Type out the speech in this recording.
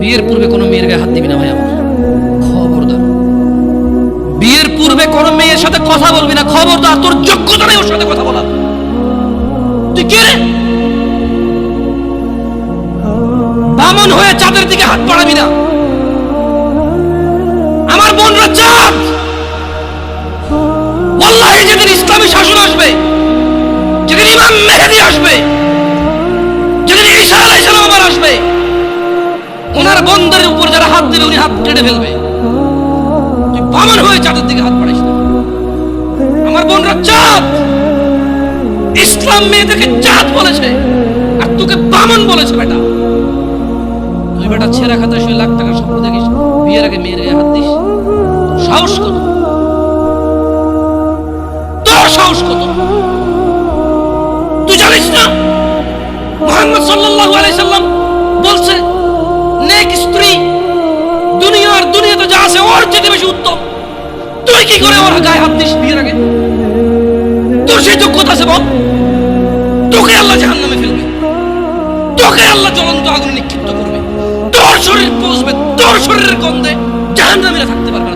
বিয়ের পূর্বে কোনো মেয়ের গায়ে হাত দিবি না ভাই আমার, খবরদার। বিয়ের পূর্বে কোনো মেয়ের সাথে কথা বলবি না, খবরদার। তোর যোগ্যতা নেই ওর সাথে কথা বলার। তুই কে রে? বামন হয়ে চাঁদের দিকে হাত বাড়াবি না। আমার বোনরা চাঁদ। ওয়াল্লাহি যেদিন ইসলামী শাসন আসবে, যেদিন ইমাম মেহেদী আসবে, যেদিন ঈসা আলাইহিস সালাম আবার আসবে, ওনার বন্ধের উপর যারা হাত দেবে উনি হাত কেটে ফেলবে। তুই বামন হয়ে চাঁদের দিকে হাত বাড়াইস না। আমার বোনরা চাঁদ। ইসলাম মেয়েদেরকে চাঁদ বলেছে আর তোকে বামন বলেছে। বেটা তুই বেটা ছেঁড়া খাতায় 100 লাখ টাকার স্বপ্ন দেখিস, বিয়ের আগে মেয়ের গায়ে হাত দিস। সাহস কত? তোর সাহস কত? তুই জানিস না মুহাম্মদ সাল্লাল্লাহু আলাইহি সাল্লাম বলছে নেক স্ত্রী দুনিয়াতে যা আছে ওর চেয়ে বেশি উত্তম। তুই কি করে ওর গায়ে হাত দিস বিয়ের আগে? তোর সেই যোগ্যতা আছে বল? তোকে আল্লাহ জাহান্নামে ফেলবে, তোকে আল্লাহ জ্বলন্ত আগুনে নিক্ষিপ্ত করবে, তোর শরীর পচবে, তোর শরীরের গন্ধে জাহান্নামীরা থাকতে পারবে।